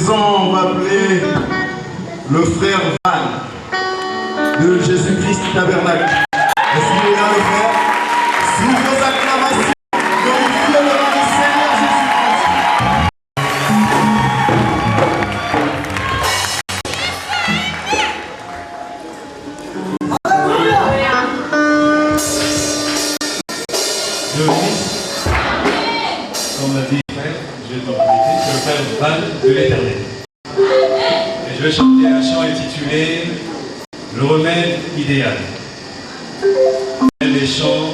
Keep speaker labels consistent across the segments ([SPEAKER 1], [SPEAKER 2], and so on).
[SPEAKER 1] présent, on va appeler le frère Van de Jésus-Christ Tabernacle. Est-ce qu'il est là, le frère? Sous vos acclamations, glorifiez le nom du Seigneur Jésus-Christ.
[SPEAKER 2] Comme l'a dit frère, je vais t'en le frère Van de l'Éternel. Et je vais chanter un chant intitulé Le remède idéal. Les chants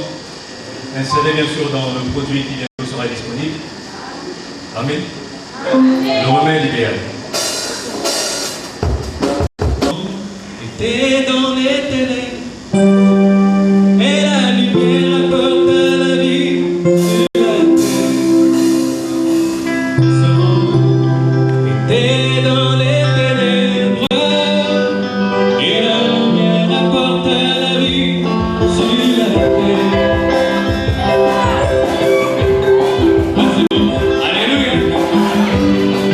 [SPEAKER 2] insérés bien sûr dans le produit qui bientôt sera disponible. Amen. Le remède idéal.
[SPEAKER 3] Était dans les ténèbres et la lumière apporte la vie sur la terre. Son était dans les ténèbres et la lumière apporte la vie sur la terre. Alléluia.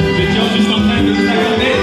[SPEAKER 3] Nous étions juste en train de nous accorder.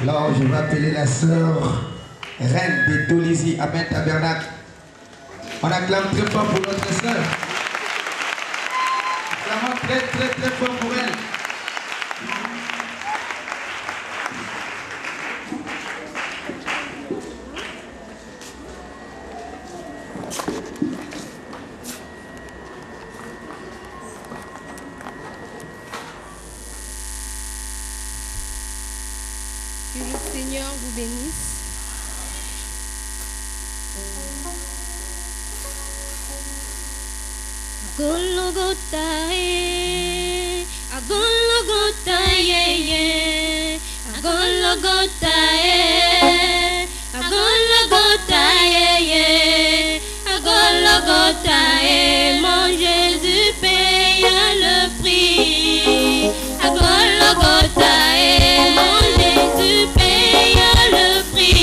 [SPEAKER 4] Alors, je vais appeler la sœur Reine de Tolizy, Amen Tabernacle. On acclame très fort pour notre sœur. Acclamons très très très fort pour elle.
[SPEAKER 5] Que le Seigneur vous bénisse. Golgotha, Golgotha, yeah, Golgotha, Golgotha, yeah, Golgotha, mon Jésus paye le prix. Golgotha, mon Jésus paye le prix.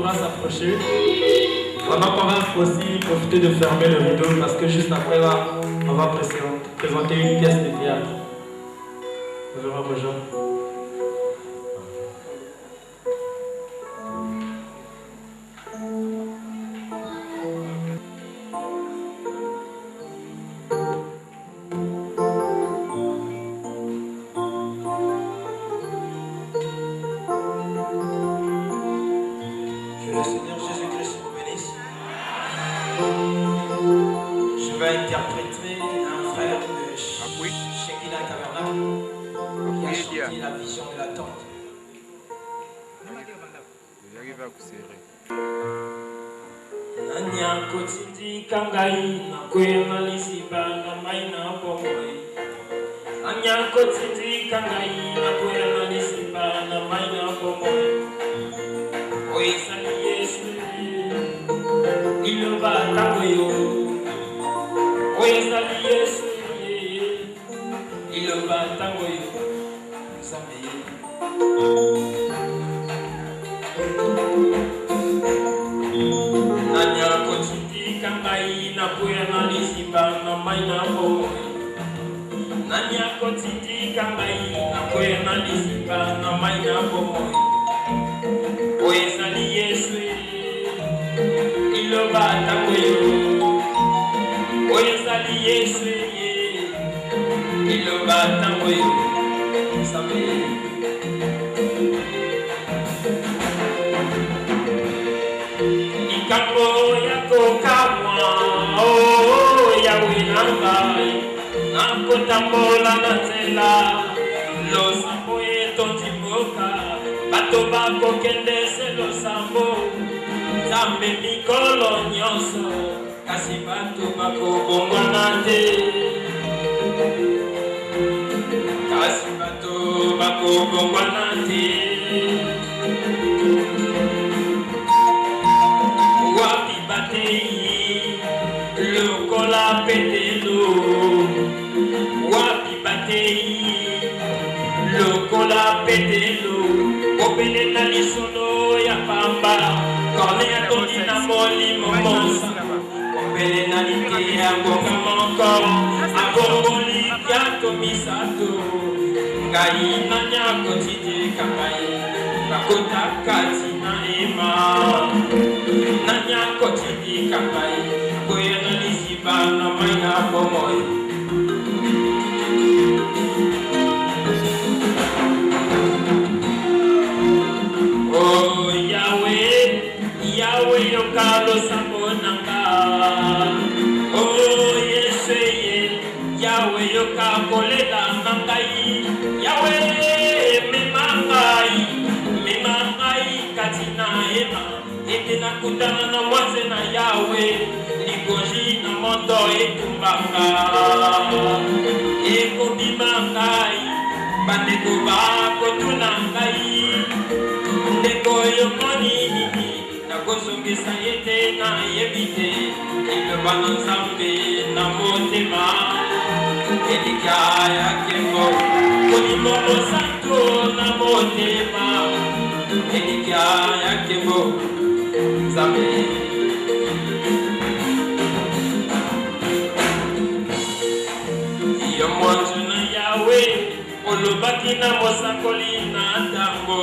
[SPEAKER 3] pourra s'approcher. Pendant qu'on va aussi profiter de fermer le rideau parce que juste après là, on va présenter une pièce de théâtre. Vous verrez rejoindre.
[SPEAKER 4] Que le Seigneur Jésus-Christ vous bénisse. Je vais interpréter un frère de Shekinah Tabernacle qui a chanté la vision de la tente.
[SPEAKER 6] J'arrive à vous serrer.
[SPEAKER 3] Nanya kotindi kangai na kwena lisiba na maina pomoi. Nanya kotindi kangai na kwena lisiba na maina pomoi. Oye sali Yesu, ilo ba tangoyo. Oye sali Yesu, ilo ba tangoyo. Sameye. Nanya kotindi kangai na kwena lisiba na maina pomoi. Nanya kotindi kangai na kwena lisiba na maina pomoi. Oye sali Yesu, ilo ba tangoyo. Oye sali Yesu, ilo ba tangoyo. Sameye. Ikambo yako kamwa, oh Yahweh nangai, nakotambola na nzela, losambo etondiboka, bato bakokende se losambo, Nzambe mikolo nyonso, kasi bato bakobongwana te, kasi bato bakobongwana te. Wapi batei lokola petelo, wapi batei lokola petelo, kopele na lisono ya pamba, kone ya toni na molimo monsa, kopele na lite ya mboka moko, akongoli kiato misato, ngai na nyako titi kangai, bakota kati na ema. Nanya kotindi kangai, kwena lisiba na maina pomoi. Oh Yahweh, Yahweh yokalo sambonanga. Oh Yesu, Yahweh yokakolela nangai. Yahweh memangai, memangai katina ema. Ete na kutana na mwanze na Yahweh, ligoji na mondo etumbanga. Eko bimangai, bandeko bako tunangai. Ndeko yomoni nini, na kosongesa ete na yebite. Ilo bana Nzambe na motema, elika ya kembo. Kolimono santo na motema, elika ya kembo. Nzambe. Yo mwanzo na Yahweh, olobaki na mosakoli na tango.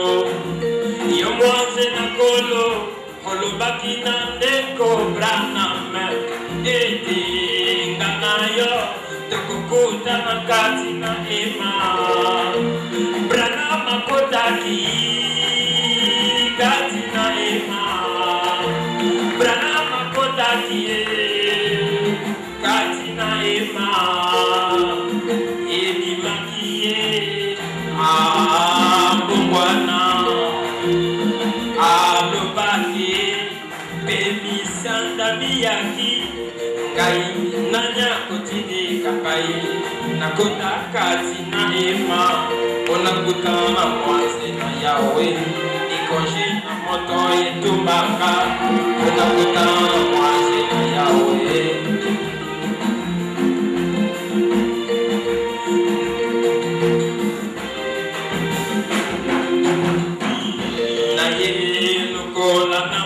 [SPEAKER 3] Yo mwanzo na kolo, olobaki na ndeko Branham. Ete ngana yo, tokukuta na kati na ema. Branham akotaki kati na ema. Branham akotaki kati na ema. Ebimakie abongwana, alobaki pemisanda miyaki. Ngai nanya kotindi kakai, nakota kati na ema. Onakutana na mwanze na Yahweh, ikoji na moto etumbaka. Onakutana na mwanze na Yahweh. Na ye lokola na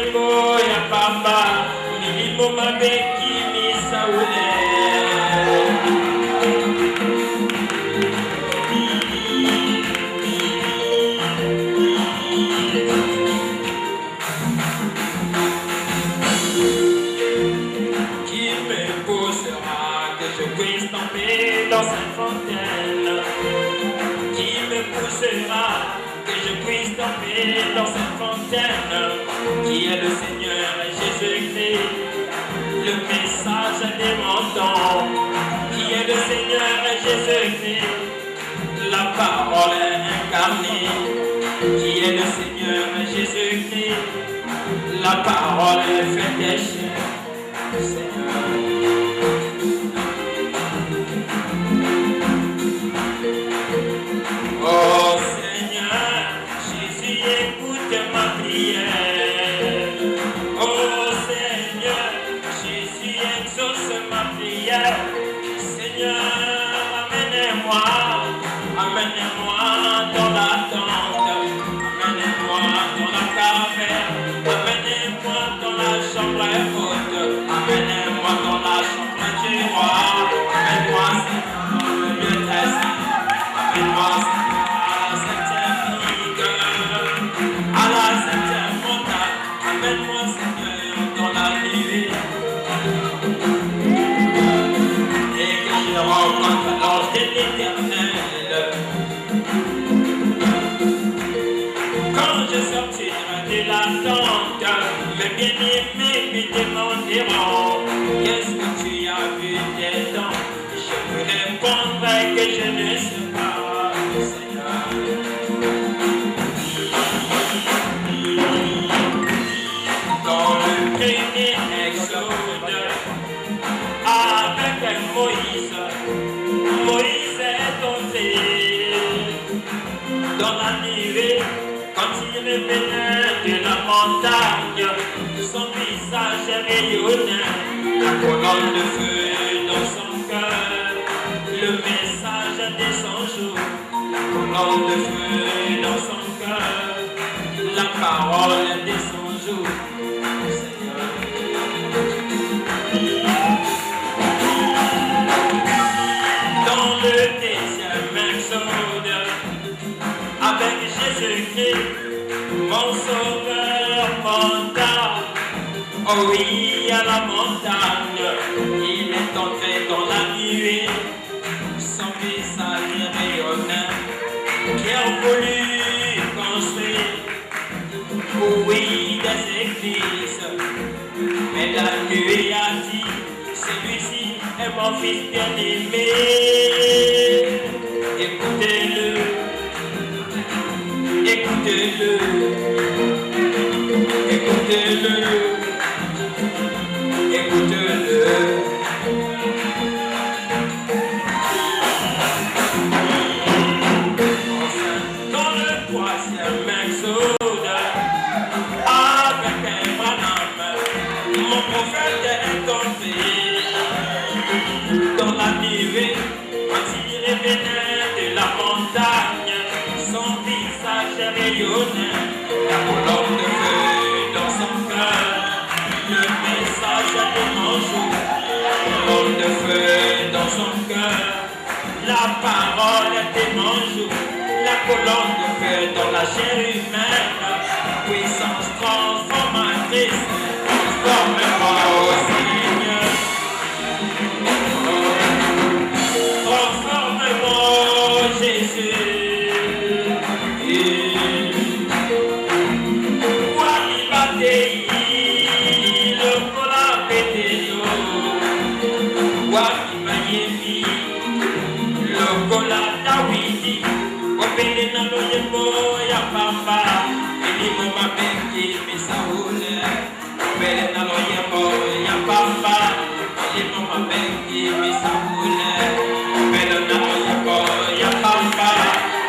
[SPEAKER 3] loyembo ya pamba milimo mabeki misaule qui me poussera que je puisse tomber dans cette fontaine qui me poussera que je puisse tomber dans cette fontaine qui est le Seigneur Jésus-Christ, le message des montants, qui est le Seigneur Jésus-Christ, la parole incarnée, qui est le Seigneur Jésus-Christ, la parole faite des chairs, Seigneur. Oh Seigneur, Jésus écoute ma prière. Oh Seigneur, Jésus exauce ma prière. Seigneur, amène-moi dans la tente, amène-moi dans la caverne, amène-moi dans la chambre haute, amène-moi dans la chambre du roi, amène-moi dans le lieu très saint, amène-moi à la septième montagne, amène-moi Seigneur dans la nuit et que je rencontre l'ange de l'Éternel. Quand je sortirai de la tente, mes bien-aimés me demanderont qu'est-ce que tu as vu dedans. Je vous répondrai que je ne sais pas, Seigneur. Dans le premier exode, avec Moïse est tombé dans la nuée. Quand il revenait de la montagne, son visage rayonnait, la colonne de feu dans son cœur, le message de son jour, la colonne de feu dans son cœur, la parole de son jour. Dans le deuxième exode, avec Jésus-Christ, mon sauveur monta, oh oui, à la montagne, il est entré dans la nuée, son visage rayonnant, qui a voulu construire, oh oui, des églises, mais la nuée a dit, celui-ci est mon fils bien-aimé, écoutez-le, écoutez-le, écoutez-le, écoutez-le. Dans le troisième exode, avec Abraham, mon prophète est tombé dans la nuée, quand il revenait de la montagne, son visage rayonnait, la colonne de feu dans son cœur, le message de mon jour, la colonne de feu dans son cœur, la parole de mon jour, la colonne de feu dans la chair humaine, puissance transformatrice, transforme-moi au Seigneur. Transforme-moi, Jésus. Wamibate lokola peteyo, wamimayemi lokola Dawidi, opele na loyembo ya pamba, elimo mabeki misaule, opele na loyembo ya pamba, elimo mabeki misaule, opele na loyembo ya pamba,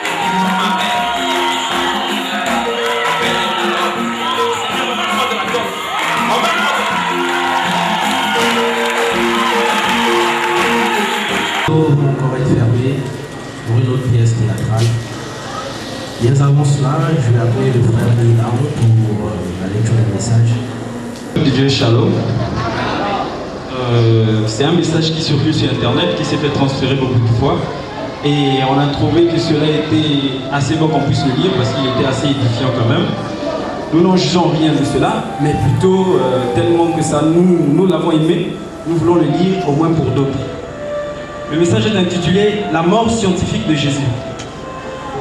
[SPEAKER 3] elimo mabeki misaule, opele na loyembo. Seigneur, remets-moi de la tente. Remets-moi de la
[SPEAKER 7] Mon corps est fermé pour une autre pièce théâtrale. Bien avant cela, je vais appeler le frère Léon pour la lecture du message.
[SPEAKER 8] De Dieu Shalom. C'est un message qui circule sur internet, qui s'est fait transférer beaucoup de fois. Et on a trouvé que cela était assez bon qu'on puisse le lire parce qu'il était assez édifiant quand même. Nous n'en jugeons rien de cela, mais plutôt tellement que ça nous l'avons aimé, nous voulons le lire au moins pour d'autres. Le message est intitulé « La mort scientifique de Jésus ».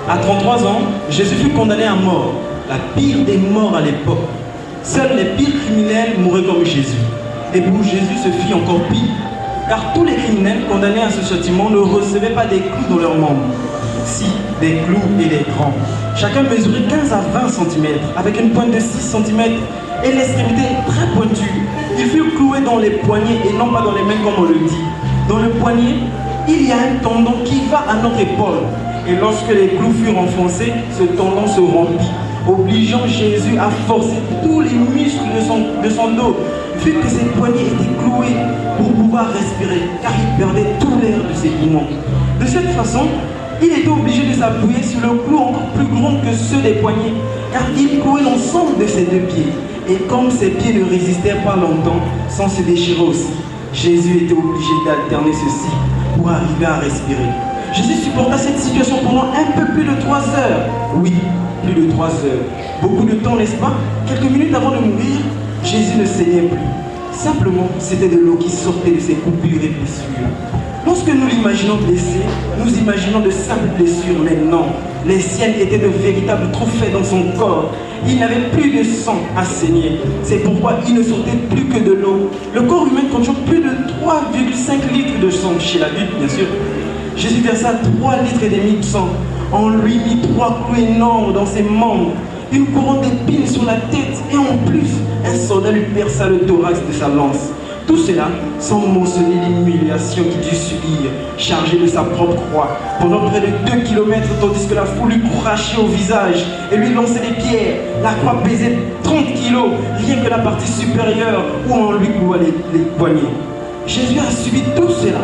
[SPEAKER 8] À 33 ans, Jésus fut condamné à mort, la pire des morts à l'époque. Seuls les pires criminels mouraient comme Jésus. Et pour Jésus, ce fut encore pire, car tous les criminels condamnés à ce châtiment ne recevaient pas des clous dans leurs membres. Si, des clous et des grands. Chacun mesurait 15 à 20 cm, avec une pointe de 6 cm et l'extrémité très pointue. Ils furent cloués dans les poignets et non pas dans les mains comme on le dit. Dans le poignet, il y a un tendon qui va à notre épaule. Et lorsque les clous furent enfoncés, ce tendon se rompit, obligeant Jésus à forcer tous les muscles de son dos, vu que ses poignets étaient cloués pour pouvoir respirer, car il perdait tout l'air de ses poumons. De cette façon, il était obligé de s'appuyer sur le clou encore plus grand que ceux des poignets, car il clouait l'ensemble de ses deux pieds. Et comme ses pieds ne résistèrent pas longtemps, sans se déchirer aussi, Jésus était obligé d'alterner ceci pour arriver à respirer. Jésus supporta cette situation pendant un peu plus de 3 heures. Oui, plus de 3 heures. Beaucoup de temps, n'est-ce pas? Quelques minutes avant de mourir, Jésus ne saignait plus. Simplement, c'était de l'eau qui sortait de ses coupures et blessures. Lorsque nous l'imaginons blessé, nous imaginons de simples blessures, mais non. Les siennes étaient de véritables trophées dans son corps. Il n'avait plus de sang à saigner. C'est pourquoi il ne sortait plus que de l'eau. Le corps humain contient plus de 3,5 litres de sang, chez l'adulte bien sûr. Jésus versa 3 litres et demi de sang. On lui mit 3 clous énormes dans ses membres, une couronne d'épines sur la tête et en plus, un soldat lui perça le thorax de sa lance. Tout cela sans mentionner l'humiliation qu'il dut subir, chargé de sa propre croix, pendant près de 2 kilomètres, tandis que la foule lui crachait au visage et lui lançait des pierres. La croix pesait 30 kilos, rien que la partie supérieure où on lui clouait les poignets. Jésus a subi tout cela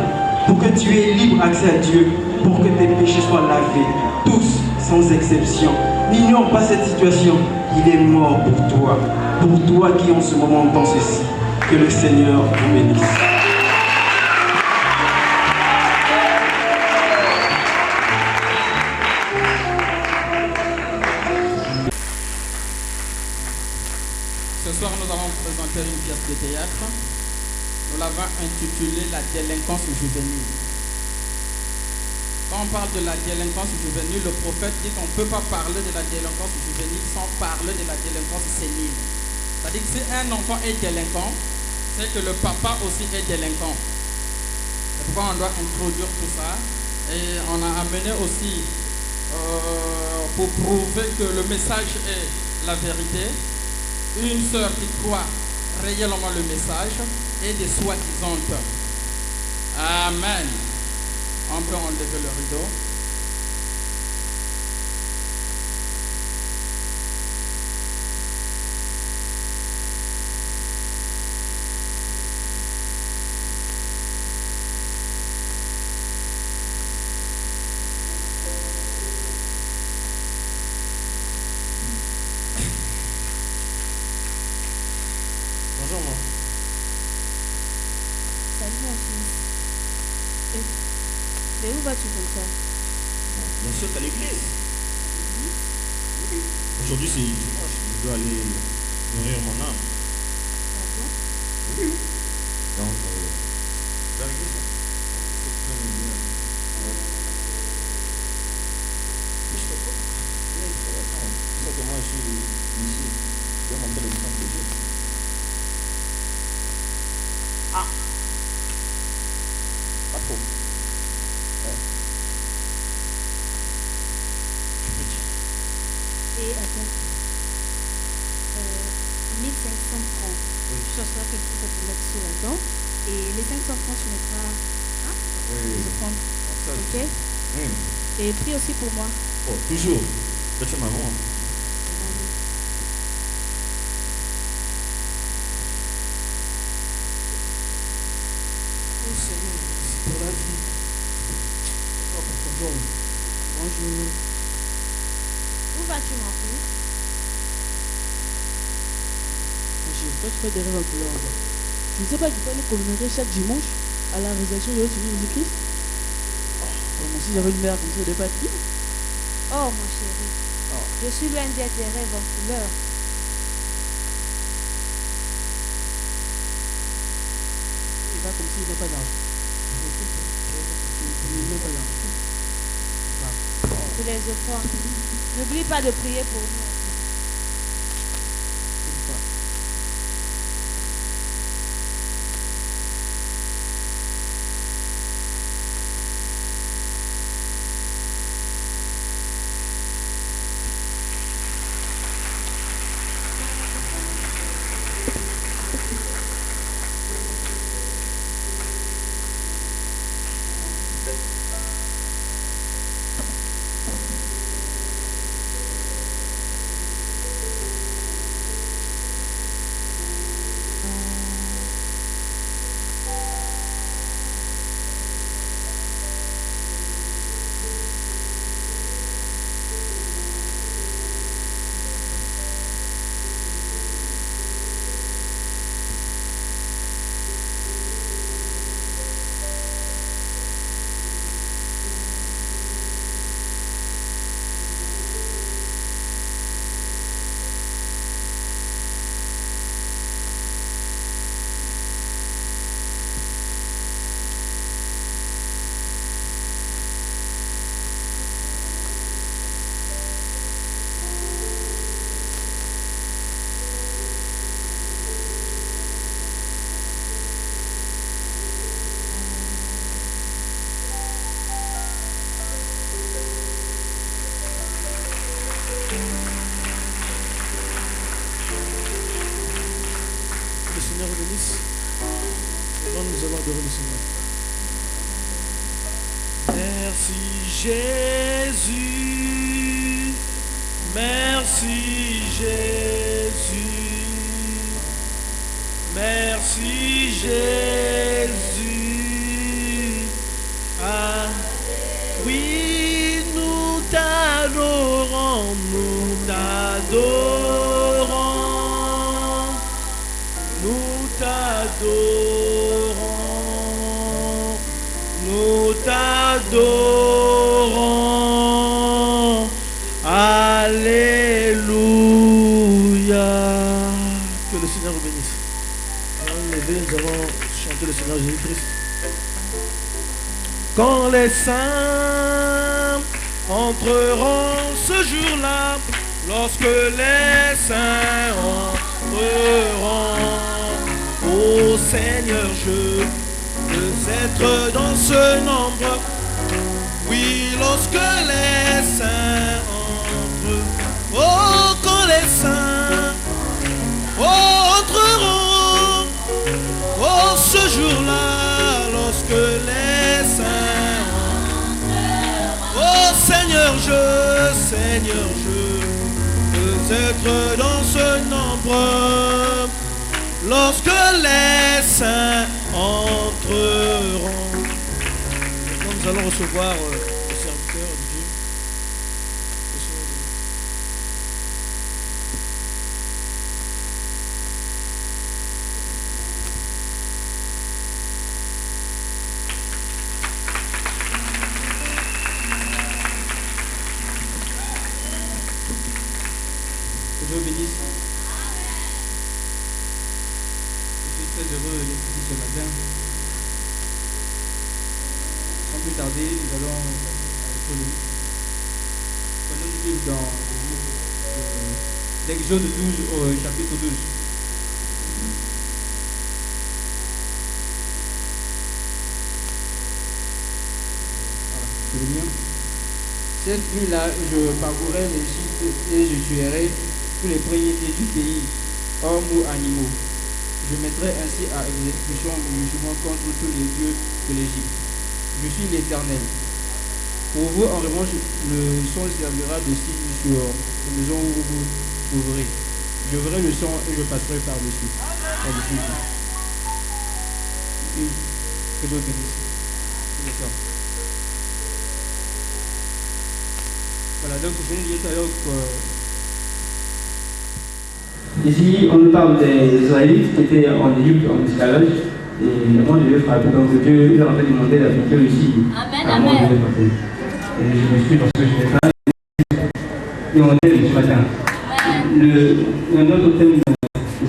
[SPEAKER 8] pour que tu aies libre accès à Dieu, pour que tes péchés soient lavés, tous sans exception. N'ignore pas cette situation, il est mort pour toi qui en ce moment entends ceci. Que le Seigneur vous bénisse.
[SPEAKER 9] Ce soir, nous allons présenter une pièce de théâtre. Nous l'avons intitulée La délinquance juvénile. Quand on parle de la délinquance juvénile, le prophète dit qu'on ne peut pas parler de la délinquance juvénile sans parler de la délinquance sénile. C'est-à-dire que si un enfant est délinquant, c'est que le papa aussi est délinquant. C'est pourquoi on doit introduire tout ça. Et on a amené aussi, pour prouver que le message est la vérité, une sœur qui croit réellement le message et des soi-disantes. Amen. On peut enlever le rideau.
[SPEAKER 10] Bonjour, moi.
[SPEAKER 5] Salut mon fils. Mais où vas-tu comme ça?
[SPEAKER 10] Bien sûr, t'as l'église. Oui. Aujourd'hui, c'est dimanche. Je dois aller nourrir mon âme.
[SPEAKER 5] Ah bon?
[SPEAKER 10] Oui. Donc, dans l'église, c'est très bien. Mais je fais quoi? Tu sais que moi, je suis ici. Je vais montrer l'exemple de Dieu. Ah! Pas trop. Ouais. Tu peux dire.
[SPEAKER 5] Et attends. 1500 francs.
[SPEAKER 10] Oui.
[SPEAKER 5] Tu chercheras quelque chose à te mettre sur là-dedans. Et les 500 francs, tu mettras. Hein?
[SPEAKER 10] Oui.
[SPEAKER 5] Je vais prendre.
[SPEAKER 10] Ça,
[SPEAKER 5] Ok?
[SPEAKER 10] oui.
[SPEAKER 5] Et prie aussi pour moi.
[SPEAKER 10] Oh, toujours. Là, tu es maman. Hein. Oh Seigneur, merci pour la vie. Oh, bonjour.
[SPEAKER 5] Bonjour. vas-tu, mon fils?
[SPEAKER 11] Mon chéri, toi, tu fais des rêves en couleur encore. Tu ne sais pas qu'il fallait commémorer chaque dimanche à la résurrection de notre Seigneur Jésus-Christ? Oh, vraiment, si j'avais une mère comme ça, je n'aurais pas de vie.
[SPEAKER 5] Oh, mon chéri, je suis loin d'être des rêves en couleur.
[SPEAKER 11] C'est pas comme s'il n'a pas d'argent. Il n'a pas d'argent.
[SPEAKER 5] Pour les offrandes, n'oublie pas de prier pour nous.
[SPEAKER 11] Le Seigneur vous bénisse. Maintenant, nous allons adorer le Seigneur.
[SPEAKER 12] Merci Jésus, merci Jésus, merci Jésus. Ah oui, nous t'adorons, nous t'adorons, nous t'adorons, nous t'adorons. Alléluia.
[SPEAKER 11] Que le Seigneur vous bénisse. Nous allons nous lever, nous allons chanter le Seigneur Jésus-Christ.
[SPEAKER 12] Quand les saints entreront ce jour-là, lorsque les saints entreront, ô Seigneur, je veux être dans ce nombre. Oui, lorsque les saints entreront, oh, quand les saints entreront, oh, ce jour-là, lorsque les saints entreront, oh, Seigneur, je veux être dans ce nombre. Lorsque les saints entreront.
[SPEAKER 11] Maintenant, nous allons recevoir le serviteur de Dieu. Le Seigneur vous bénisse.
[SPEAKER 8] Que Dieu bénisse. Je suis très heureux d'être ici ce matin. Sans plus tarder, nous allons être le prenons du livre dans l'Exode 12 au chapitre 12. Voilà, c'est le mien. Cette nuit-là, je parcourrai l'Égypte et je tuerai tous les premiers-nés du pays, hommes ou animaux. Je mettrai ainsi à exécution mon jugement contre tous les dieux de l'Égypte. Je suis l'Éternel. Pour vous, en revanche, le son servira de signe sur les maisons où vous vous trouverez. Je verrai le son et je passerai par-dessus. Par-dessus. Oui, que Dieu bénisse. Voilà,
[SPEAKER 13] Voilà, donc je viens de dire alors que
[SPEAKER 14] ici, on nous parle des Israélites qui étaient en Égypte en esclavage. Et le monde devait frapper. Donc Dieu leur a demandé d'appliquer aussi.
[SPEAKER 3] Amen,
[SPEAKER 14] amen. Et je me suis parce que je n'ai pas et on est ce matin. Un autre thème de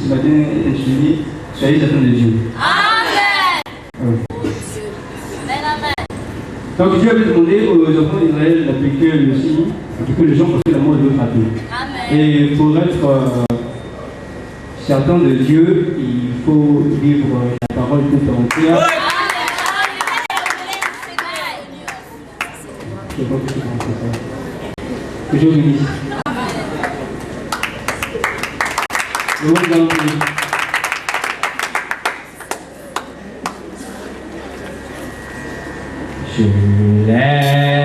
[SPEAKER 14] ce matin est intitulé Soyez les enfants de Dieu.
[SPEAKER 3] Amen. Amen.
[SPEAKER 14] Donc Dieu avait demandé aux enfants d'Israël d'appliquer le signe, d'appliquer le genre parce que la mort devait frapper. Et pour être certain de Dieu, il faut vivre la parole tout entière. Je pense que c'est ça. Que Dieu vous bénisse. Je l'aime.